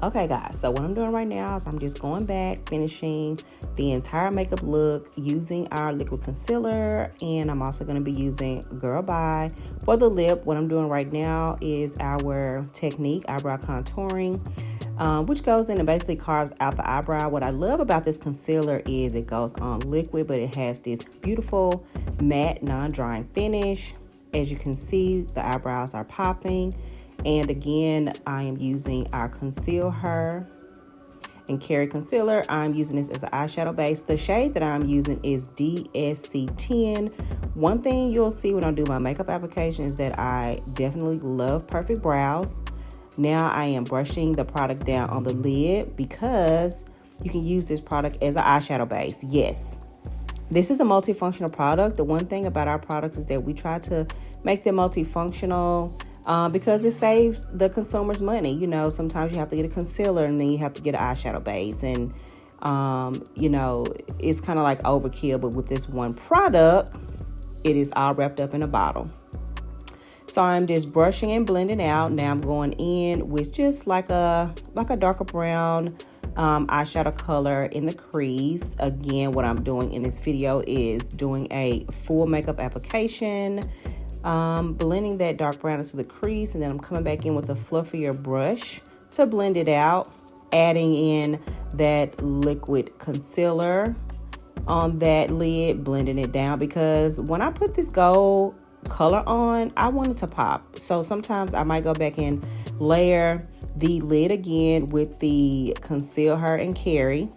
Okay guys, so what I'm doing right now is I'm just going back, finishing the entire makeup look using our liquid concealer, and I'm also going to be using Girl Bye for the lip. What I'm doing right now is our Technique eyebrow contouring, which goes in and basically carves out the eyebrow. What I love about this concealer is it goes on liquid, but it has this beautiful matte non-drying finish. As you can see, the eyebrows are popping. And again, I am using our Conceal Her and Carry Concealer. I'm using this as an eyeshadow base. The shade that I'm using is DSC10. One thing you'll see when I do my makeup application is that I definitely love perfect brows. Now I am brushing the product down on the lid because you can use this product as an eyeshadow base. Yes, this is a multifunctional product. The one thing about our products is that we try to make them multifunctional because it saves the consumers money. You know, sometimes you have to get a concealer and then you have to get an eyeshadow base. And, you know, it's kind of like overkill. But with this one product, it is all wrapped up in a bottle. So I'm just brushing and blending out. Now I'm going in with just like a darker brown eyeshadow color in the crease. Again, what I'm doing in this video is doing a full makeup application, blending that dark brown into the crease, and then I'm coming back in with a fluffier brush to blend it out, adding in that liquid concealer on that lid, blending it down, because when I put this gold color on, I want it to pop. So sometimes I might go back and layer the lid again with the Conceal Her and Carry,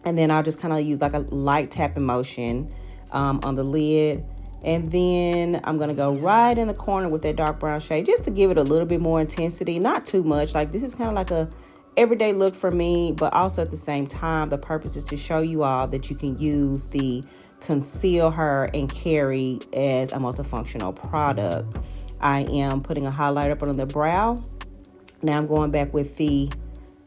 and then I'll just kind of use like a light tapping motion on the lid. And then I'm going to go right in the corner with that dark brown shade just to give it a little bit more intensity, not too much. Like, this is kind of like a everyday look for me, but also at the same time, the purpose is to show you all that you can use the Conceal Her and Carry as a multifunctional product. I am putting a highlighter up on the brow. Now I'm going back with the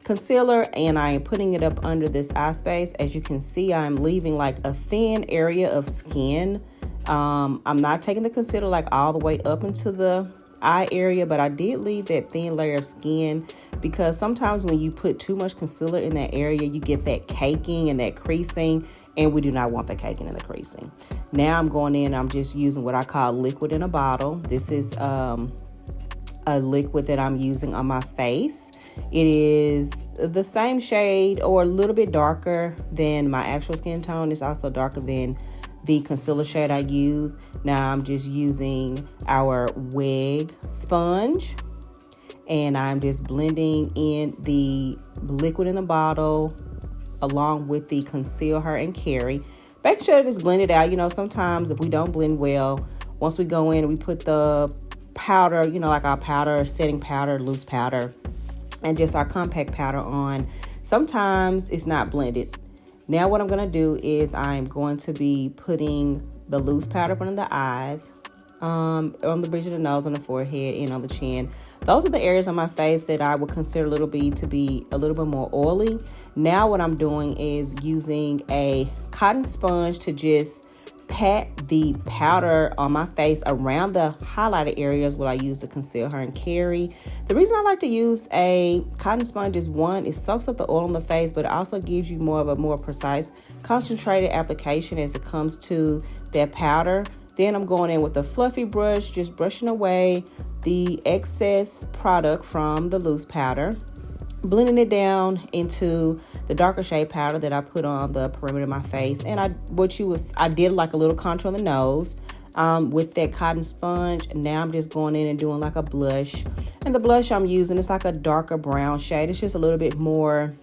concealer and I am putting it up under this eye space. As you can see, I'm leaving like a thin area of skin. I'm not taking the concealer like all the way up into the eye area, but I did leave that thin layer of skin because sometimes when you put too much concealer in that area, you get that caking and that creasing, and we do not want the caking and the creasing. Now I'm going in, I'm just using what I call liquid in a bottle. This is a liquid that I'm using on my face. It is the same shade or a little bit darker than my actual skin tone. It's also darker than the concealer shade I use. Now I'm just using our wig sponge and I'm just blending in the liquid in the bottle along with the Conceal Her and Carry. Make sure that it's blended out. You know, sometimes if we don't blend well, once we go in and we put the powder, you know, like our powder, setting powder, loose powder, and just our compact powder on, sometimes it's not blended. Now what I'm going to do is I'm going to be putting the loose powder under the eyes, on the bridge of the nose, on the forehead, and on the chin. Those are the areas on my face that I would consider a little bit to be a little bit more oily. Now what I'm doing is using a cotton sponge to just pat the powder on my face around the highlighted areas where I use the Conceal Her and Carry. The reason I like to use a cotton sponge is, one, it soaks up the oil on the face, but it also gives you more of a more precise, concentrated application as it comes to that powder. Then I'm going in with a fluffy brush, just brushing away the excess product from the loose powder, blending it down into the darker shade powder that I put on the perimeter of my face. And I did like a little contour on the nose with that cotton sponge. Now I'm just going in and doing like a blush. And the blush I'm using is like a darker brown shade. It's just a little bit more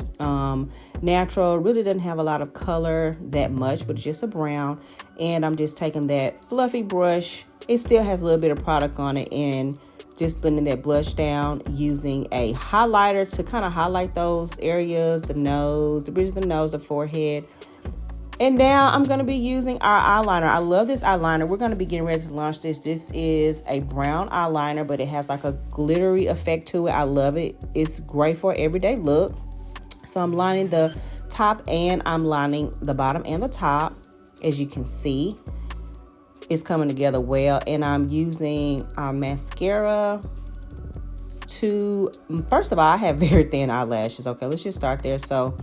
natural. It really doesn't have a lot of color that much, but it's just a brown. And I'm just taking that fluffy brush. It still has a little bit of product on it, and just blending that blush down using a highlighter to kind of highlight those areas, the nose, the bridge of the nose, the forehead. And now I'm going to be using our eyeliner. I love this eyeliner. We're going to be getting ready to launch this. This is a brown eyeliner, but it has like a glittery effect to it. I love it. It's great for everyday look. So I'm lining the top and I'm lining the bottom and the top. As you can see, it's coming together well. And I'm using our mascara to, first of all, I have very thin eyelashes. Okay, let's just start there. So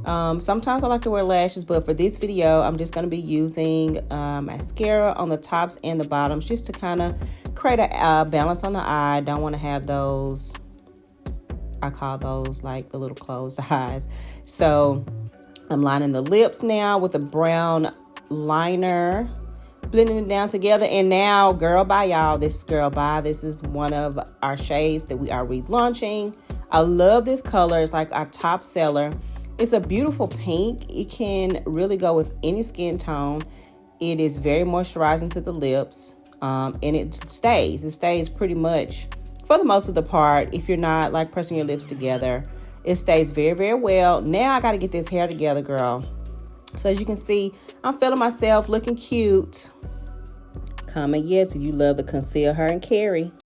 sometimes I like to wear lashes, but for this video, I'm just going to be using mascara on the tops and the bottoms just to kind of create a balance on the eye. Don't want to have those, I call those like the little closed eyes. So I'm lining the lips now with a brown liner, blending it down together. And now, Girl Bye, y'all, this is Girl Bye. This is one of our shades that we are relaunching. I love this color. It's like our top seller. It's a beautiful pink. It can really go with any skin tone. It is very moisturizing to the lips, and it stays pretty much for the most of the part. If you're not like pressing your lips together, it stays very, very well. Now I got to get this hair together, girl. So as you can see, I'm feeling myself looking cute. Comment yes if you love the conceal her and carry.